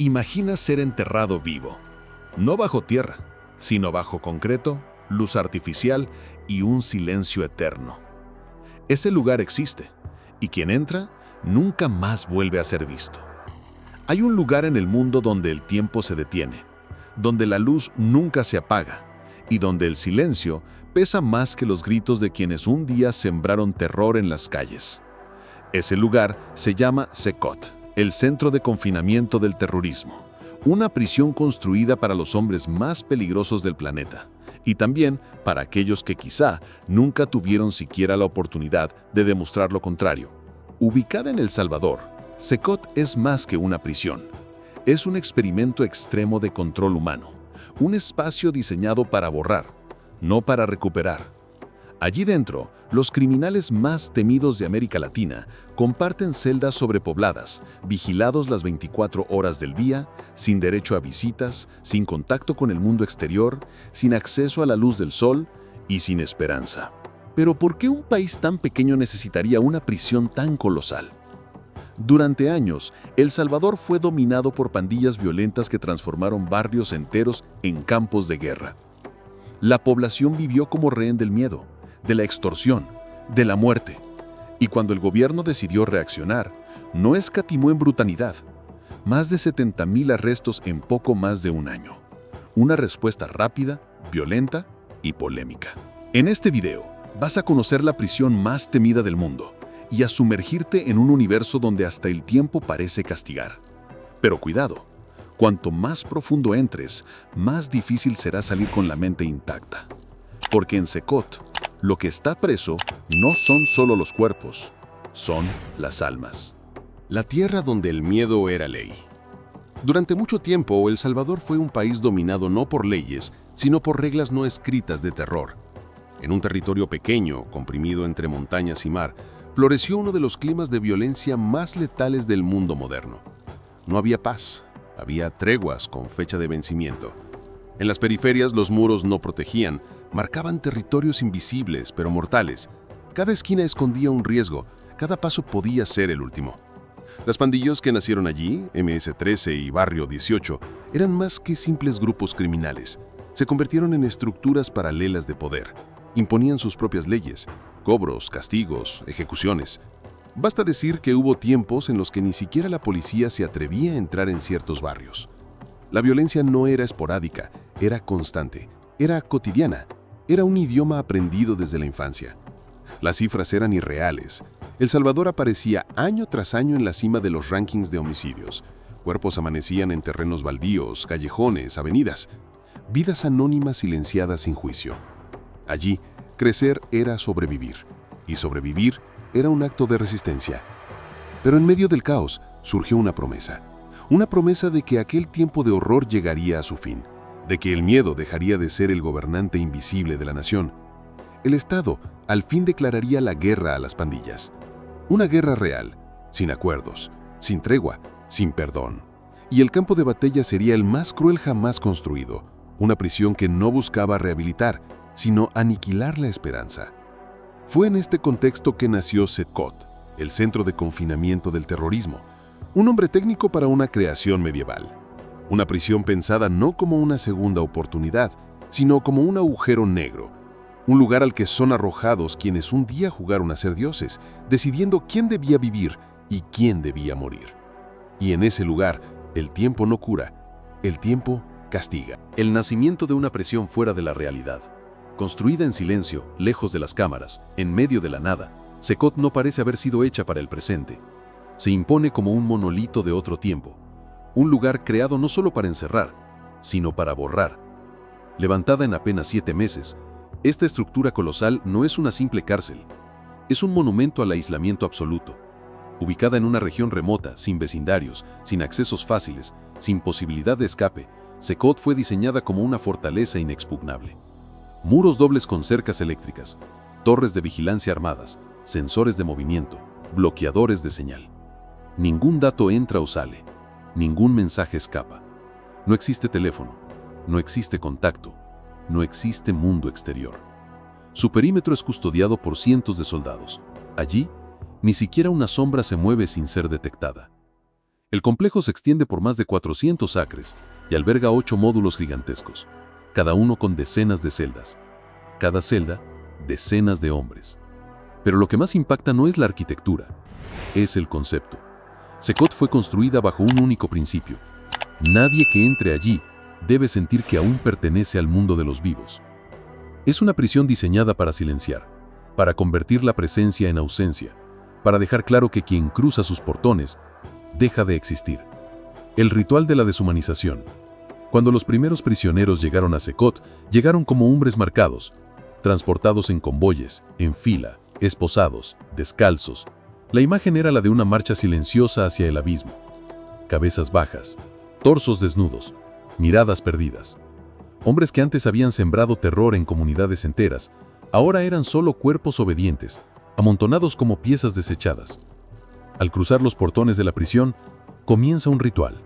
Imagina ser enterrado vivo, no bajo tierra, sino bajo concreto, luz artificial y un silencio eterno. Ese lugar existe, y quien entra nunca más vuelve a ser visto. Hay un lugar en el mundo donde el tiempo se detiene, donde la luz nunca se apaga y donde el silencio pesa más que los gritos de quienes un día sembraron terror en las calles. Ese lugar se llama CECOT, el Centro de Confinamiento del Terrorismo, una prisión construida para los hombres más peligrosos del planeta, y también para aquellos que quizá nunca tuvieron siquiera la oportunidad de demostrar lo contrario. Ubicada en El Salvador, CECOT es más que una prisión. Es un experimento extremo de control humano, un espacio diseñado para borrar, no para recuperar. Allí dentro, los criminales más temidos de América Latina comparten celdas sobrepobladas, vigilados las 24 horas del día, sin derecho a visitas, sin contacto con el mundo exterior, sin acceso a la luz del sol y sin esperanza. Pero ¿por qué un país tan pequeño necesitaría una prisión tan colosal? Durante años, El Salvador fue dominado por pandillas violentas que transformaron barrios enteros en campos de guerra. La población vivió como rehén del miedo, de la extorsión, de la muerte. Y cuando el gobierno decidió reaccionar, no escatimó en brutalidad. Más de 70,000 arrestos en poco más de un año. Una respuesta rápida, violenta y polémica. En este video, vas a conocer la prisión más temida del mundo y a sumergirte en un universo donde hasta el tiempo parece castigar. Pero cuidado, cuanto más profundo entres, más difícil será salir con la mente intacta. Porque en CECOT, lo que está preso no son solo los cuerpos, son las almas. La tierra donde el miedo era ley. Durante mucho tiempo, El Salvador fue un país dominado no por leyes, sino por reglas no escritas de terror. En un territorio pequeño, comprimido entre montañas y mar, floreció uno de los climas de violencia más letales del mundo moderno. No había paz, había treguas con fecha de vencimiento. En las periferias los muros no protegían, marcaban territorios invisibles pero mortales. Cada esquina escondía un riesgo, cada paso podía ser el último. Las pandillas que nacieron allí, MS-13 y Barrio 18, eran más que simples grupos criminales. Se convirtieron en estructuras paralelas de poder. Imponían sus propias leyes, cobros, castigos, ejecuciones. Basta decir que hubo tiempos en los que ni siquiera la policía se atrevía a entrar en ciertos barrios. La violencia no era esporádica, era constante, era cotidiana, era un idioma aprendido desde la infancia. Las cifras eran irreales. El Salvador aparecía año tras año en la cima de los rankings de homicidios. Cuerpos amanecían en terrenos baldíos, callejones, avenidas. Vidas anónimas silenciadas sin juicio. Allí, crecer era sobrevivir, y sobrevivir era un acto de resistencia. Pero en medio del caos surgió una promesa de que aquel tiempo de horror llegaría a su fin, de que el miedo dejaría de ser el gobernante invisible de la nación. El Estado al fin declararía la guerra a las pandillas. Una guerra real, sin acuerdos, sin tregua, sin perdón. Y el campo de batalla sería el más cruel jamás construido, una prisión que no buscaba rehabilitar, sino aniquilar la esperanza. Fue en este contexto que nació CECOT, el Centro de Confinamiento del Terrorismo, un nombre técnico para una creación medieval. Una prisión pensada no como una segunda oportunidad, sino como un agujero negro, un lugar al que son arrojados quienes un día jugaron a ser dioses, decidiendo quién debía vivir y quién debía morir. Y en ese lugar, el tiempo no cura, el tiempo castiga. El nacimiento de una prisión fuera de la realidad. Construida en silencio, lejos de las cámaras, en medio de la nada, CECOT no parece haber sido hecha para el presente. Se impone como un monolito de otro tiempo, un lugar creado no solo para encerrar, sino para borrar. Levantada en apenas 7 meses, esta estructura colosal no es una simple cárcel, es un monumento al aislamiento absoluto. Ubicada en una región remota, sin vecindarios, sin accesos fáciles, sin posibilidad de escape, CECOT fue diseñada como una fortaleza inexpugnable. Muros dobles con cercas eléctricas, torres de vigilancia armadas, sensores de movimiento, bloqueadores de señal. Ningún dato entra o sale, ningún mensaje escapa. No existe teléfono, no existe contacto, no existe mundo exterior. Su perímetro es custodiado por cientos de soldados. Allí, ni siquiera una sombra se mueve sin ser detectada. El complejo se extiende por más de 400 acres y alberga 8 módulos gigantescos, cada uno con decenas de celdas. Cada celda, decenas de hombres. Pero lo que más impacta no es la arquitectura, es el concepto. Sekot fue construida bajo un único principio. Nadie que entre allí debe sentir que aún pertenece al mundo de los vivos. Es una prisión diseñada para silenciar, para convertir la presencia en ausencia, para dejar claro que quien cruza sus portones deja de existir. El ritual de la deshumanización. Cuando los primeros prisioneros llegaron a Sekot, llegaron como hombres marcados, transportados en convoyes, en fila, esposados, descalzos. La imagen era la de una marcha silenciosa hacia el abismo. Cabezas bajas, torsos desnudos, miradas perdidas. Hombres que antes habían sembrado terror en comunidades enteras, ahora eran solo cuerpos obedientes, amontonados como piezas desechadas. Al cruzar los portones de la prisión, comienza un ritual.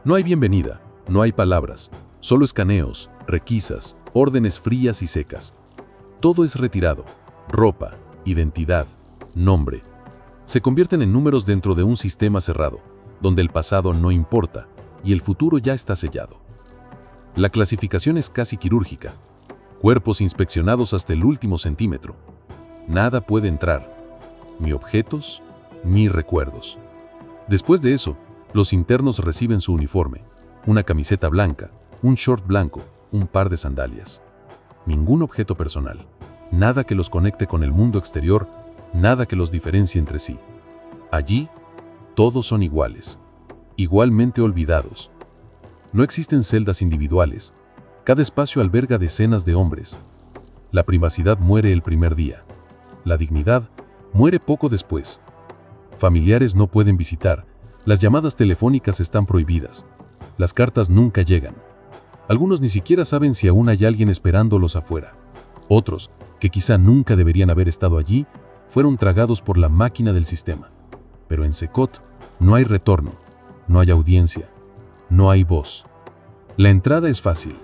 No hay bienvenida, no hay palabras, solo escaneos, requisas, órdenes frías y secas. Todo es retirado: ropa, identidad, nombre. Se convierten en números dentro de un sistema cerrado, donde el pasado no importa y el futuro ya está sellado. La clasificación es casi quirúrgica. Cuerpos inspeccionados hasta el último centímetro. Nada puede entrar. Ni objetos, ni recuerdos. Después de eso, los internos reciben su uniforme: una camiseta blanca, un short blanco, un par de sandalias. Ningún objeto personal. Nada que los conecte con el mundo exterior, nada que los diferencie entre sí. Allí, todos son iguales, igualmente olvidados. No existen celdas individuales. Cada espacio alberga decenas de hombres. La privacidad muere el primer día. La dignidad muere poco después. Familiares no pueden visitar. Las llamadas telefónicas están prohibidas. Las cartas nunca llegan. Algunos ni siquiera saben si aún hay alguien esperándolos afuera. Otros, que quizá nunca deberían haber estado allí, fueron tragados por la máquina del sistema. Pero en Sekot no hay retorno, no hay audiencia, no hay voz. La entrada es fácil,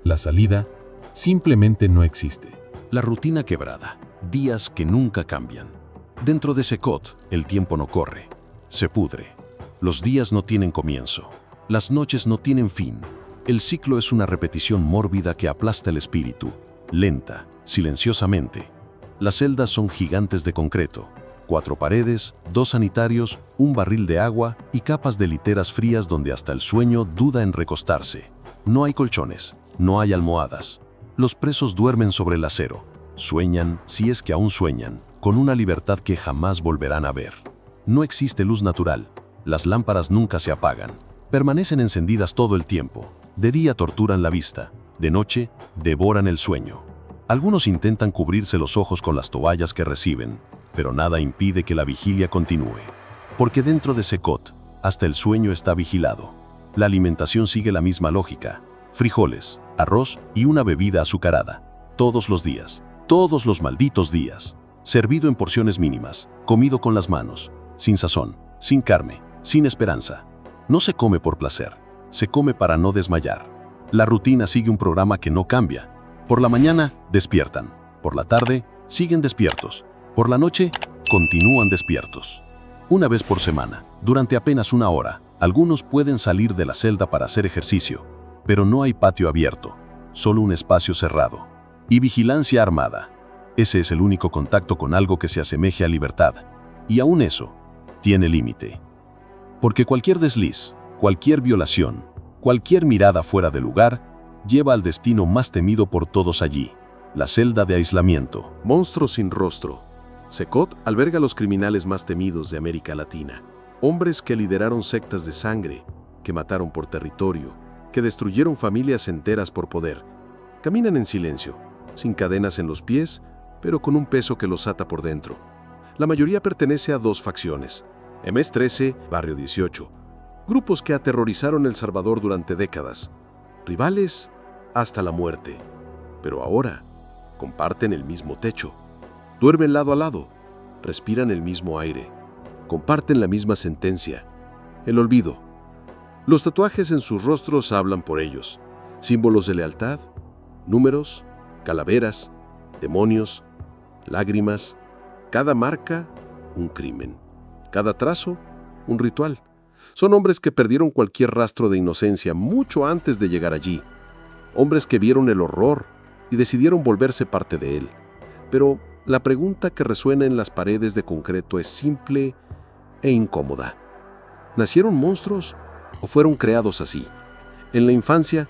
la salida simplemente no existe. La rutina quebrada, días que nunca cambian. Dentro de Sekot, el tiempo no corre, se pudre. Los días no tienen comienzo, las noches no tienen fin. El ciclo es una repetición mórbida que aplasta el espíritu, lenta, silenciosamente. Las celdas son gigantes de concreto, 4 paredes, 2 sanitarios, un barril de agua y capas de literas frías donde hasta el sueño duda en recostarse. No hay colchones, no hay almohadas. Los presos duermen sobre el acero. Sueñan, si es que aún sueñan, con una libertad que jamás volverán a ver. No existe luz natural. Las lámparas nunca se apagan. Permanecen encendidas todo el tiempo. De día torturan la vista, de noche devoran el sueño. Algunos intentan cubrirse los ojos con las toallas que reciben, pero nada impide que la vigilia continúe. Porque dentro de Sekot, hasta el sueño está vigilado. La alimentación sigue la misma lógica: frijoles, arroz y una bebida azucarada. Todos los días, todos los malditos días. Servido en porciones mínimas, comido con las manos, sin sazón, sin carne, sin esperanza. No se come por placer, se come para no desmayar. La rutina sigue un programa que no cambia. Por la mañana, despiertan. Por la tarde, siguen despiertos. Por la noche, continúan despiertos. Una vez por semana, durante apenas una hora, algunos pueden salir de la celda para hacer ejercicio. Pero no hay patio abierto, solo un espacio cerrado. Y vigilancia armada. Ese es el único contacto con algo que se asemeje a libertad. Y aún eso, tiene límite. Porque cualquier desliz, cualquier violación, cualquier mirada fuera de lugar, lleva al destino más temido por todos allí: la celda de aislamiento. Monstruo sin rostro. Sekot alberga a los criminales más temidos de América Latina. Hombres que lideraron sectas de sangre, que mataron por territorio, que destruyeron familias enteras por poder. Caminan en silencio, sin cadenas en los pies, pero con un peso que los ata por dentro. La mayoría pertenece a 2 facciones: MS-13, Barrio 18, grupos que aterrorizaron El Salvador durante décadas. Rivales hasta la muerte, pero ahora comparten el mismo techo, duermen lado a lado, respiran el mismo aire, comparten la misma sentencia: el olvido. Los tatuajes en sus rostros hablan por ellos: símbolos de lealtad, números, calaveras, demonios, lágrimas. Cada marca, un crimen. Cada trazo, un ritual. Son hombres que perdieron cualquier rastro de inocencia mucho antes de llegar allí. Hombres que vieron el horror y decidieron volverse parte de él. Pero la pregunta que resuena en las paredes de concreto es simple e incómoda. ¿Nacieron monstruos o fueron creados así? En la infancia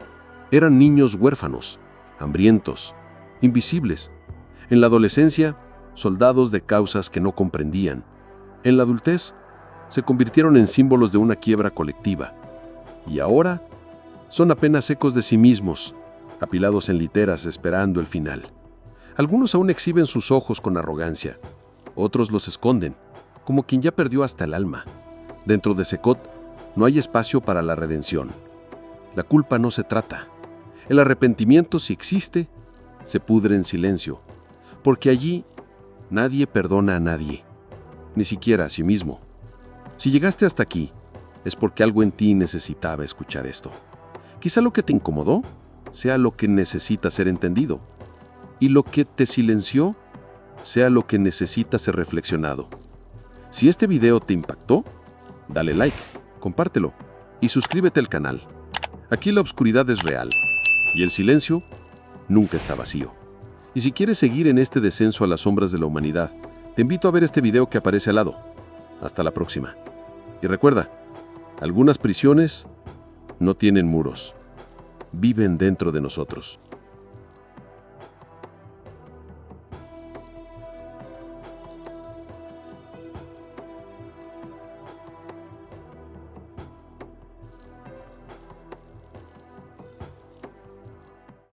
eran niños huérfanos, hambrientos, invisibles. En la adolescencia, soldados de causas que no comprendían. En la adultez, se convirtieron en símbolos de una quiebra colectiva. Y ahora, son apenas ecos de sí mismos, apilados en literas esperando el final. Algunos aún exhiben sus ojos con arrogancia. Otros los esconden, como quien ya perdió hasta el alma. Dentro de Sekot no hay espacio para la redención. La culpa no se trata. El arrepentimiento, si existe, se pudre en silencio, porque allí nadie perdona a nadie, ni siquiera a sí mismo. Si llegaste hasta aquí, es porque algo en ti necesitaba escuchar esto. Quizá lo que te incomodó sea lo que necesita ser entendido, y lo que te silenció sea lo que necesita ser reflexionado. Si este video te impactó, dale like, compártelo y suscríbete al canal. Aquí la oscuridad es real y el silencio nunca está vacío. Y si quieres seguir en este descenso a las sombras de la humanidad, te invito a ver este video que aparece al lado. Hasta la próxima. Y recuerda, algunas prisiones no tienen muros, viven dentro de nosotros.